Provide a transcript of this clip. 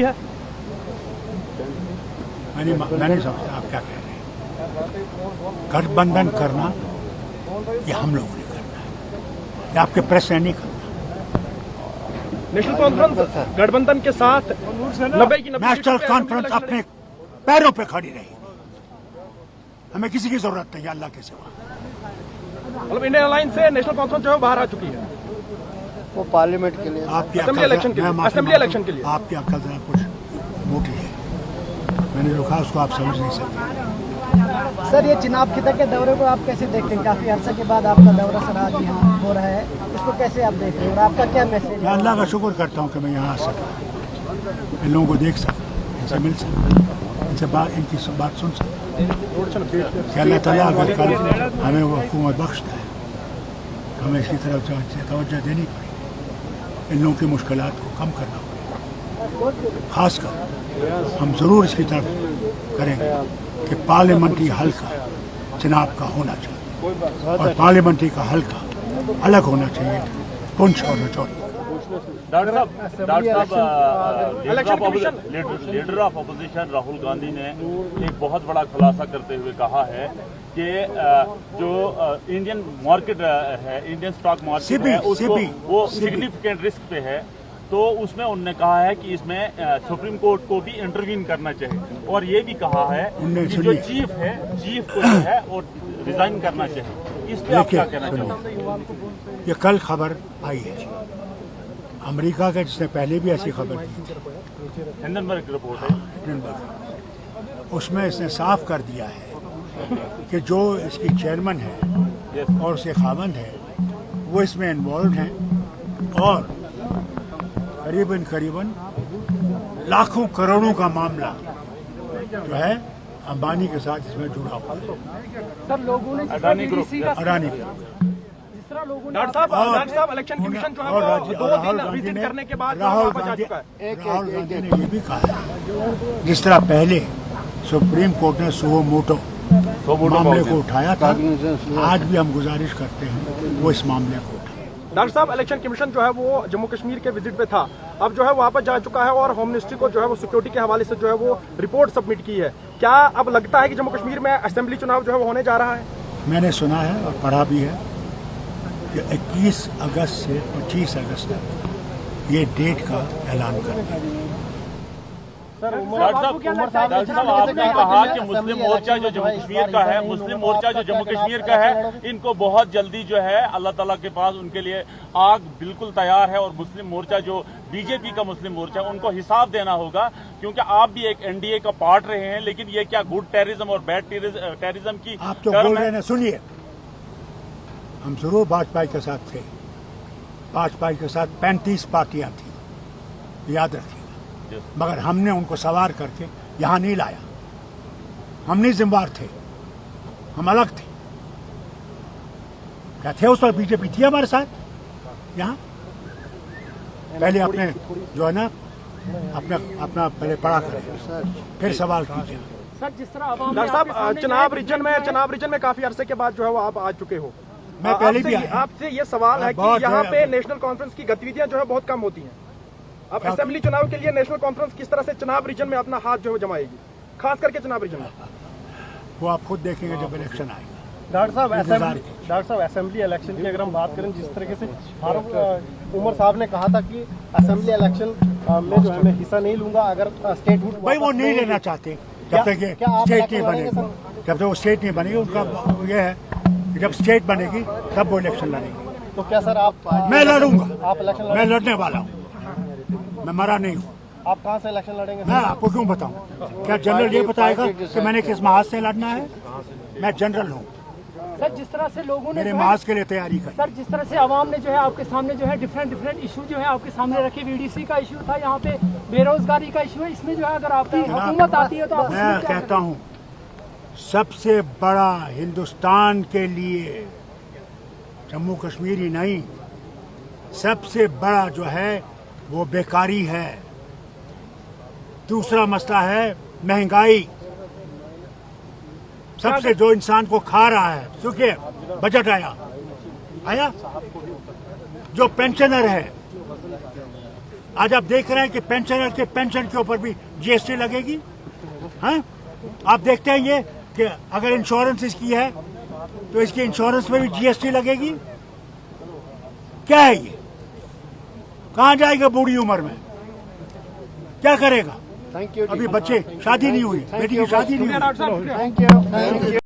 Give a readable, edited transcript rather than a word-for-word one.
है? मैंने समझा आप क्या कह रहे हैं। गठबंधन करना ये हम लोगों ने करना है, ये आपके प्रेस ने नहीं करना। नेशनल कॉन्फ्रेंस गठबंधन के साथ 90 की 90 नेशनल कॉन्फ्रेंस अपने पैरों पे खड़ी रही, हमें किसी की जरूरत नहीं अल्लाह के सिवा। मतलब इंडियन अलायंस से नेशनल कॉन्फ्रेंस जो है बाहर आ चुकी है, वो पार्लियामेंट के लिए, आपकी असेंबली इलेक्शन के लिए, असेंबली इलेक्शन के लिए। आपकी अक्ल जरा कुछ मोटी है, मैंने जो कहा उसको आप समझ नहीं सकते। सर ये चिनाब खिता के दौरे को आप कैसे देखते हैं? काफी अरसे के बाद आपका दौरा सर आज यहाँ हो रहा है, इसको कैसे आप देख रहे हैं और आपका क्या मैसेज मैं है? अल्लाह का शुक्र करता हूँ कि मैं यहाँ आ सका, इन लोगों को देख सका, इनसे मिल सका, इनकी सब बात सुन सका। कि अल्लाह ताला अगर कल हमें वो हुकूमत बख्शता है तो हमें इसकी तरफ तवज्जो देनी पड़ेगी, इन लोगों की मुश्किलात को कम करना पड़ेगा। खासकर हम ज़रूर इसकी तरफ करेंगे कि पार्लियामेंट्री हल्का चुनाव का होना चाहिए और पार्लियामेंट्री का हल्का अलग होना चाहिए पुंछ और रजौरी। डॉक्टर साहब, leader of opposition Rahul Gandhi ने एक बहुत बड़ा खुलासा करते हुए कहा है कि जो इंडियन मार्केट है, इंडियन स्टॉक मार्केट है, उसको वो सिग्निफिकेंट रिस्क पे है, तो उसमें उन्होंने कहा है कि इसमें सुप्रीम कोर्ट को भी इंटरवीन करना चाहिए और ये भी कहा है कि जो चीफ को जो है वो रिजाइन करना चाहिए। इस पे आप क्या कहना चाहोगे? ये कल खबर आई है अमेरिका का, जिसने पहले भी ऐसी खबर दी थी, हिंडनबर्ग रिपोर्ट है, उसमें इसने साफ कर दिया है कि जो इसकी चेयरमैन है और उसके खावंद है वो इसमें इन्वॉल्व हैं और करीबन लाखों करोड़ों का मामला जो है अंबानी के साथ इसमें जुड़ा हुआ है। सर लोगों ने अडानी ग्रुप डॉक्टर साहब इलेक्शन कमीशन जो है वो 2 दिन विजिट करने के बाद वापस आ चुका है। राहुल गांधी ने ये भी कहा है जिस तरह पहले सुप्रीम कोर्ट ने सुओ मोटो मामले को उठाया था, आज भी हम गुजारिश करते हैं वो इस मामले को उठाए। डॉक्टर साहब इलेक्शन कमीशन जो है वो जम्मू कश्मीर के विजिट पे था, अब जो है वापस जा चुका है और होम मिनिस्ट्री को जो है वो सिक्योरिटी के हवाले से जो है वो रिपोर्ट सबमिट की है। क्या अब लगता है कि जम्मू कश्मीर में असेंबली चुनाव जो है वो होने जा रहा है? मैंने सुना है और पढ़ा भी है कि 21 अगस्त से 25 अगस्त तक ये डेट का ऐलान कर दिया। डॉक्टर साहब आपने कहा कि मुस्लिम मोर्चा जो जम्मू कश्मीर का है, मुस्लिम मोर्चा जो जम्मू कश्मीर का है, इनको बहुत जल्दी जो है अल्लाह ताला के पास उनके लिए आग बिल्कुल तैयार है और मुस्लिम मोर्चा जो बीजेपी का मुस्लिम मोर्चा है उनको हिसाब देना होगा, क्योंकि आप भी एक एनडीए का पार्ट रहे हैं, लेकिन ये क्या गुड टेररिज्म और बैड टेररिज्म की आप तो बोल रहे हैं, सुनिए, हम जरूर भाजपा के साथ थे, भाजपा के साथ 35 पार्टियां थी, याद रखिए, मगर हमने उनको सवार करके यहां नहीं लाया, हम नहीं जिम्मेवार थे, हम अलग थे। क्या थे उस वक्त? बीजेपी थी हमारे साथ यहां। पहले अपने जो है ना अपना पहले पढ़ा करें फिर सवाल कीजिए। सर जिस तरह डॉक्टर साहब चुनाव रीजन में काफी अरसे के बाद जो है वो आप आ चुके हो, मैं पहले भी आपसे ये सवाल है कि यहाँ पे नेशनल कॉन्फ्रेंस की गतिविधियां जो है बहुत कम होती हैं। अब असेंबली चुनाव के लिए नेशनल कॉन्फ्रेंस किस तरह से चुनाव रीजन में अपना हाथ जो है जमाएगी, खास करके चुनाव रीजन में? वो आप खुद देखेंगे जब इलेक्शन आएगा। डॉक्टर साहब असेंबली इलेक्शन की अगर हम बात करें, जिस तरीके से फारूक उमर साहब ने कहा था कि असेंबली इलेक्शन में जो है मैं हिस्सा नहीं लूंगा अगर स्टेटहुड भाई वो नहीं लेना चाहते जब तक स्टेट नहीं बनेगी, जब तक वो स्टेट नहीं बनेगी। उनका ये है कि जब स्टेट बनेगी तब वो इलेक्शन लड़ेगी। तो क्या सर आप? मैं लड़ूंगा, आप इलेक्शन मैं लड़ने वाला हूँ, मैं मरा नहीं हूँ। आप कहाँ से इलेक्शन लड़ेंगे? मैं आपको क्यों बताऊँ? क्या जनरल ये बताएगा कि मैंने किस महाज से लड़ना है? मैं जनरल हूँ सर। जिस तरह से लोगों ने मेरे महाज के लिए तैयारी कर, सर जिस तरह से आवाम ने जो है आपके सामने जो है डिफरेंट इशू जो है आपके सामने रखे, वीडीसी का इशू था, यहाँ पे बेरोजगारी का इशू है, इसमें जो है अगर आपकी हुकूमत आती है तो आप मैं कहता हूँ सबसे बड़ा हिंदुस्तान के लिए जम्मू कश्मीर ही नहीं, सबसे बड़ा जो है वो बेकारी है। दूसरा मसला है महंगाई, सबसे जो इंसान को खा रहा है। देखिए बजट आया, जो पेंशनर है आज आप देख रहे हैं कि पेंशनर के पेंशन के ऊपर भी जीएसटी लगेगी। हैं? आप देखते हैं ये कि अगर इंश्योरेंस इसकी है तो इसके इंश्योरेंस में भी जीएसटी लगेगी। क्या है ये? कहाँ जाएगा बूढ़ी उम्र में? क्या करेगा? थैंक यू अभी बच्चे शादी नहीं हुई, बेटी की शादी नहीं हुई। डॉक्टर साहब थैंक यू